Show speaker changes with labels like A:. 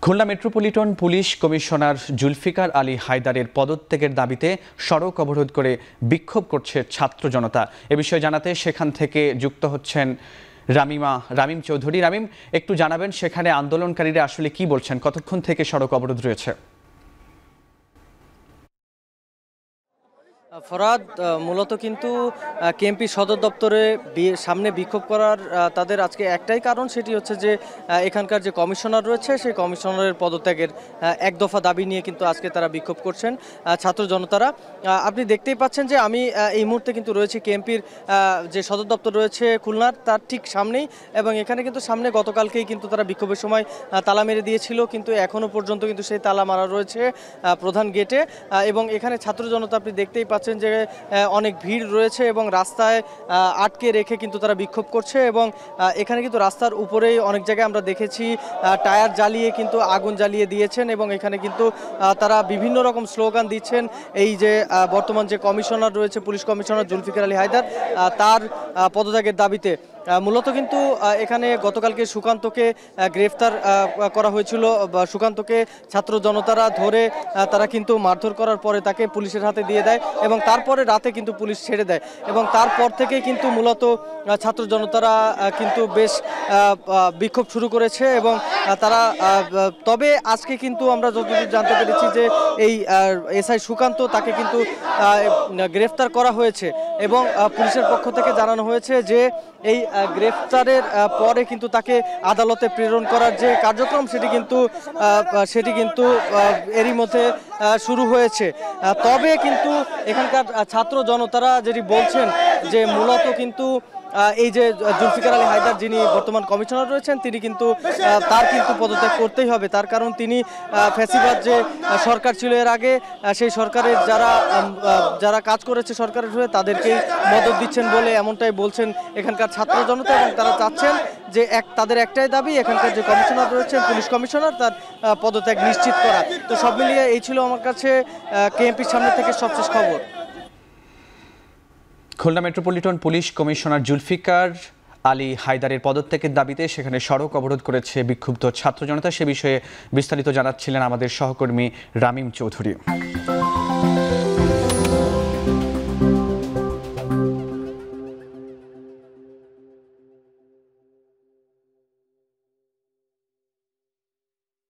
A: Khulna metropolitan police commissioner Zulfikar Ali হায়দারের পদত্যাগের দাবিতে সড়ক অবরোধ করে বিক্ষোভ করছে ছাত্র জনতা। এ বিষয়ে জানাতে সেখান থেকে যুক্ত হচ্ছেন রামিম চৌধুরী। রামিম, একটু জানাবেন সেখানে আন্দোলনকারীরা আসলে কি বলছেন, কতক্ষণ থেকে সড়ক অবরোধ রয়েছে?
B: ফরহাদ, মূলত কিন্তু কেএমপি সদর দপ্তরে সামনে বিক্ষোভ করার তাদের আজকে একটাই কারণ, সেটি হচ্ছে যে এখানকার যে কমিশনার রয়েছে সেই কমিশনারের পদত্যাগের এক দফা দাবি নিয়ে কিন্তু আজকে তারা বিক্ষোভ করছেন ছাত্র জনতারা। আপনি দেখতেই পাচ্ছেন যে আমি এই মুহূর্তে কিন্তু রয়েছে কেএমপির যে সদর দপ্তর রয়েছে খুলনার, তার ঠিক সামনেই, এবং এখানে কিন্তু সামনে গতকালকেই কিন্তু তারা বিক্ষোভের সময় তালা মেরে দিয়েছিল, কিন্তু এখনও পর্যন্ত কিন্তু সেই তালা মারা রয়েছে প্রধান গেটে। এবং এখানে ছাত্র জনতা আপনি দেখতেই পাচ্ছেন যে অনেক ভিড় রয়েছে এবং রাস্তায় আটকে রেখে কিন্তু তারা বিক্ষোভ করছে। এবং এখানে কিন্তু রাস্তার উপরেই অনেক জায়গায় আমরা দেখেছি টায়ার জ্বালিয়ে কিন্তু আগুন জ্বালিয়ে দিয়েছেন, এবং এখানে কিন্তু তারা বিভিন্ন রকম স্লোগান দিচ্ছেন। এই যে বর্তমান যে কমিশনার রয়েছে, পুলিশ কমিশনার জুলফিকার আলী হায়দার, তার পদত্যাগের দাবিতে মূলত কিন্তু এখানে গতকালকে সুকান্তকে গ্রেফতার করা হয়েছিল। সুকান্তকে ছাত্র জনতারা ধরে তারা কিন্তু মারধর করার পরে তাকে পুলিশের হাতে দিয়ে দেয়, এবং তারপরে রাতে কিন্তু পুলিশ ছেড়ে দেয়, এবং তারপর থেকে কিন্তু মূলত ছাত্র জনতারা কিন্তু বেশ বিক্ষোভ শুরু করেছে। এবং তারা তবে আজকে কিন্তু আমরা যতদূর জানতে পেরেছি যে এই এসআই সুকান্ত, তাকে কিন্তু গ্রেফতার করা হয়েছে, এবং পুলিশের পক্ষ থেকে জানানো হয়েছে যে এই গ্রেফতারের পরে কিন্তু তাকে আদালতে প্রেরণ করার যে কার্যক্রম সেটি কিন্তু এরই মধ্যে শুরু হয়েছে। তবে কিন্তু এখানকার ছাত্র জনতারা যেটি বলছেন যে মূলত কিন্তু এই যে জুলফিকার আলী হায়দার, যিনি বর্তমান কমিশনার রয়েছেন, তিনি কিন্তু তার কিন্তু পদত্যাগ করতেই হবে। তার কারণ তিনি ফ্যাসিবাদ যে সরকার ছিল এর আগে, সেই সরকারের যারা কাজ করেছে সরকারের হয়ে, তাদেরকেই মদত দিচ্ছেন বলে এমনটাই বলছেন এখানকার ছাত্র জনতা। এবং তারা চাচ্ছেন যে তাদের একটাই দাবি, এখানকার যে কমিশনার রয়েছেন পুলিশ কমিশনার, তার পদত্যাগ নিশ্চিত করা। তো সব মিলিয়ে এই ছিল আমার কাছে কেএমপির সামনে থেকে সবশেষ খবর।
A: Khulna metropolitan police commissioner Zulfikar Ali হায়দারের পদত্যাগের দাবিতে সেখানে সড়ক অবরোধ করেছে বিক্ষুব্ধ ছাত্র জনতা। সে বিষয়ে বিস্তারিত জানাচ্ছিলেন আমাদের সহকর্মী রামিম চৌধুরী।